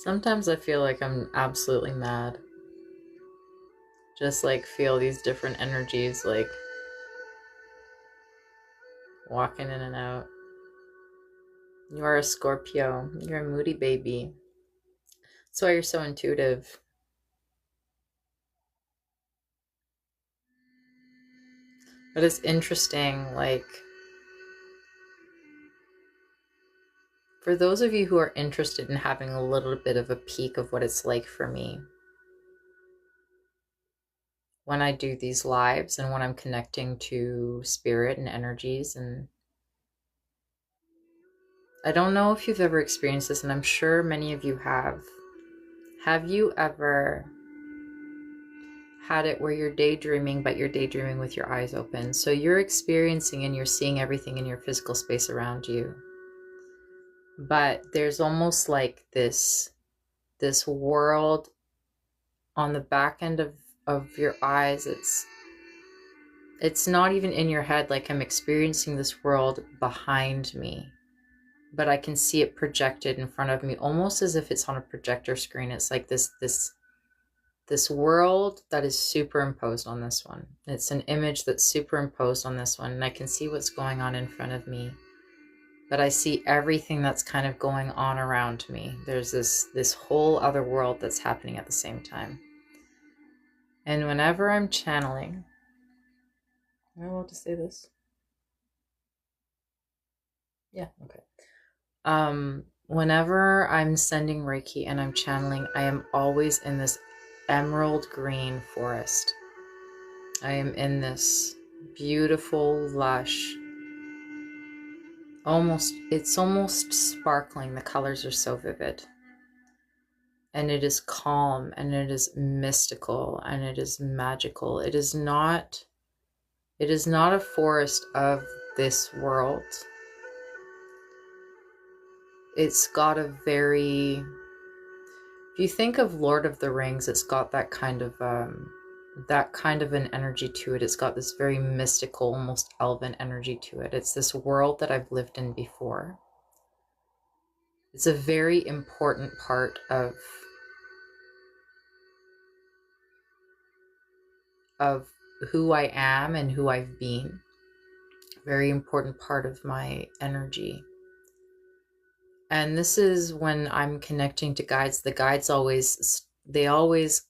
Sometimes I feel like I'm absolutely mad. Just like feel these different energies like walking in and out. You are a Scorpio. You're a moody baby. That's why you're so intuitive. But it's interesting, like, for those of you who are interested in having a little bit of a peek of what it's like for me when I do these lives and when I'm connecting to spirit and energies, and I don't know if you've ever experienced this, and I'm sure many of you have. Have you ever had it where you're daydreaming, but you're daydreaming with your eyes open? So you're experiencing and you're seeing everything in your physical space around you. But there's almost like this world on the back end of your eyes. It's not even in your head. Like, I'm experiencing this world behind me, but I can see it projected in front of me, almost as if it's on a projector screen. It's like this world that is superimposed on this one. It's an image that's superimposed on this one, and I can see what's going on in front of me, but I see everything that's kind of going on around me. There's this whole other world that's happening at the same time. And whenever I'm channeling, am I allowed to say this? Yeah, okay. Whenever I'm sending Reiki and I'm channeling, I am always in this emerald green forest. I am in this beautiful, lush, it's almost sparkling. The colors are so vivid. And it is calm, and it is mystical, and it is magical. It is not a forest of this world. It's got a very, if you think of Lord of the Rings, it's got that kind of an energy to it. It's got this very mystical, almost elven energy to it. It's this world that I've lived in before. It's a very important part of who I am and who I've been. Very important part of my energy. And this is when I'm connecting to guides. The guides always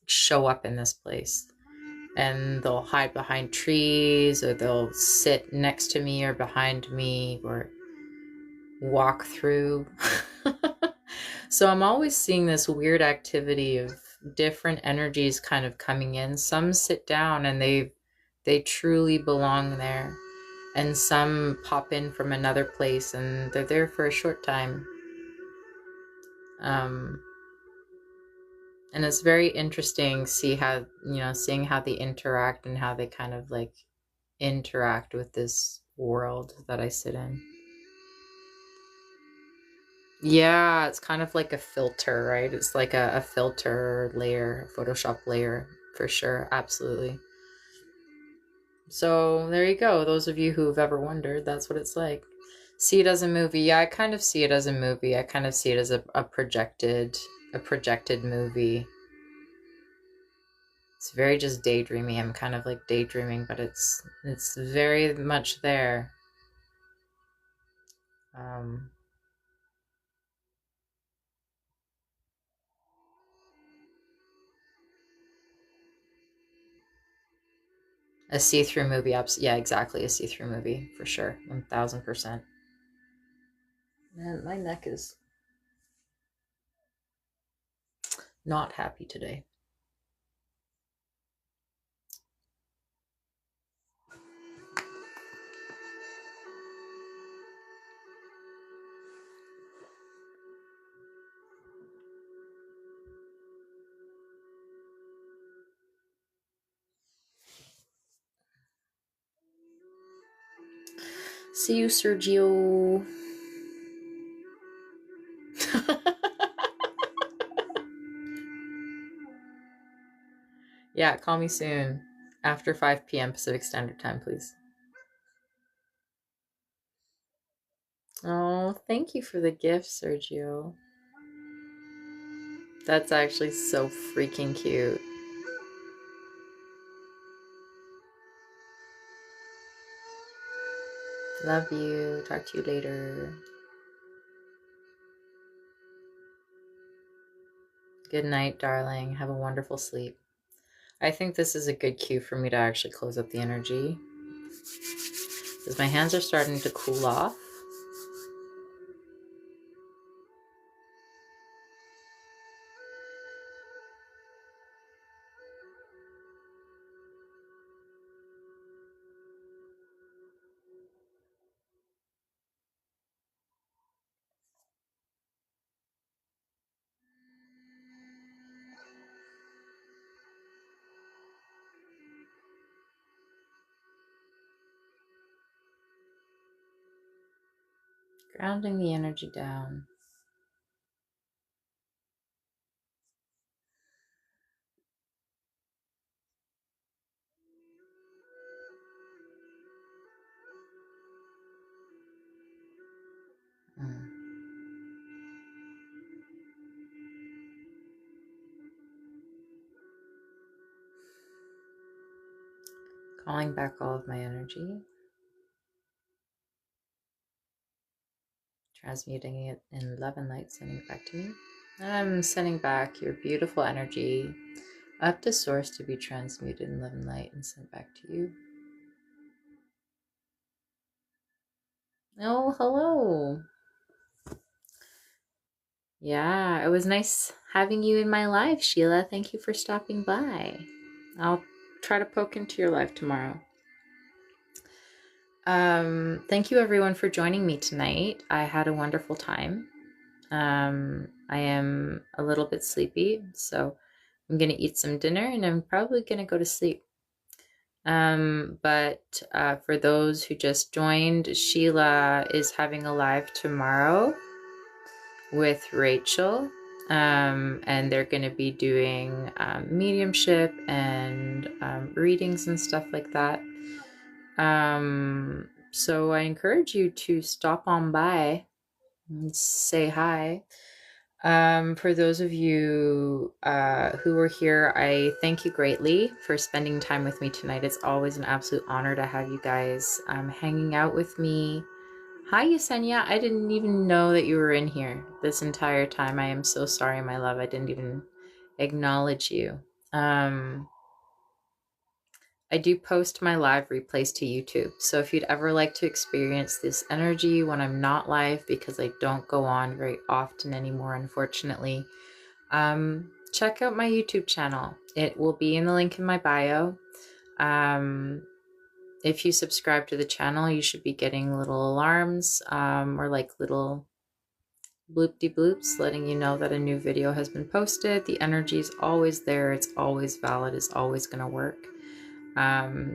show up in this place, and they'll hide behind trees, or they'll sit next to me or behind me, or walk through. So I'm always seeing this weird activity of different energies kind of coming in. Some sit down and they truly belong there, and some pop in from another place and they're there for a short time. And it's very interesting seeing how they interact and how they kind of like interact with this world that I sit in. Yeah, it's kind of like a filter, right? It's like a filter layer, a Photoshop layer, for sure. Absolutely. So there you go. Those of you who've ever wondered, that's what it's like. See it as a movie. Yeah, I kind of see it as a movie. I kind of see it as a projected movie. It's very just daydreamy. I'm kind of like daydreaming, but it's very much there. A see-through movie. Yeah, exactly. A see-through movie for sure. 1000%. Man, my neck is not happy today. See you, Sergio. Yeah, call me soon. After 5 p.m. Pacific Standard Time, please. Oh, thank you for the gift, Sergio. That's actually so freaking cute. Love you. Talk to you later. Good night, darling. Have a wonderful sleep. I think this is a good cue for me to actually close up the energy, because my hands are starting to cool off. Grounding the energy down. Calling back all of my energy. Transmuting it in love and light, sending it back to me. I'm sending back your beautiful energy up to source to be transmuted in love and light and sent back to you. Oh, hello. Yeah, it was nice having you in my life, Sheila. Thank you for stopping by. I'll try to poke into your life tomorrow. Thank you everyone for joining me tonight. I had a wonderful time. I am a little bit sleepy, so I'm gonna eat some dinner and I'm probably gonna go to sleep. But for those who just joined, Sheila is having a live tomorrow with Rachel, and they're going to be doing mediumship and readings and stuff like that. So I encourage you to stop on by and say hi. For those of you who were here, I thank you greatly for spending time with me tonight. It's always an absolute honor to have you guys hanging out with me. Hi, Yesenia. I didn't even know that you were in here this entire time. I am so sorry, my love. I didn't even acknowledge you. I do post my live replays to YouTube. So if you'd ever like to experience this energy when I'm not live, because I don't go on very often anymore, unfortunately, check out my YouTube channel. It will be in the link in my bio. If you subscribe to the channel, you should be getting little alarms or like little bloop-de-bloops letting you know that a new video has been posted. The energy is always there. It's always valid. It's always going to work.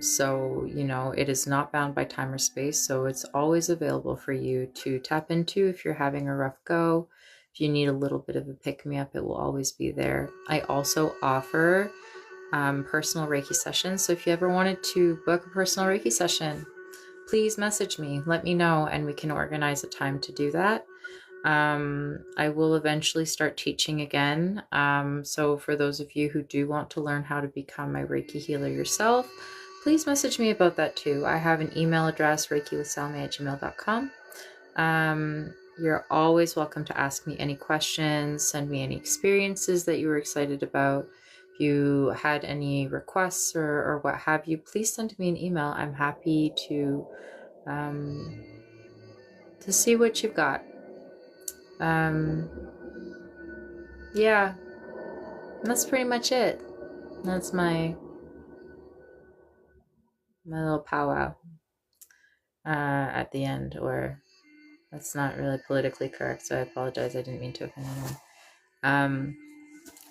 So, you know, it is not bound by time or space. So it's always available for you to tap into if you're having a rough go. If you need a little bit of a pick-me-up, it will always be there. I also offer personal Reiki sessions. So if you ever wanted to book a personal Reiki session, please message me. Let me know and we can organize a time to do that. I will eventually start teaching again. So for those of you who do want to learn how to become a Reiki healer yourself, please message me about that too. I have an email address, reikiwithsalmi@gmail.com. You're always welcome to ask me any questions, send me any experiences that you were excited about. If you had any requests or what have you, please send me an email. I'm happy to see what you've got. Yeah, that's pretty much it. That's my little powwow at the end, or that's not really politically correct, so I apologize. I didn't mean to offend anyone.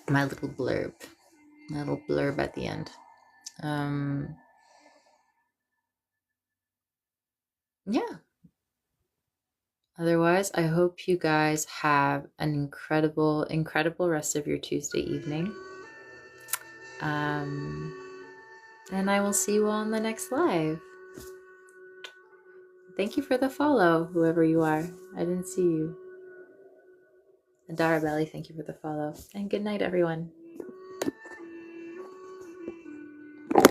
My little blurb at the end. Yeah. Otherwise, I hope you guys have an incredible rest of your Tuesday evening. And I will see you all in the next live. Thank you for the follow, whoever you are. I didn't see you. Adara Belly, thank you for the follow. And good night, everyone.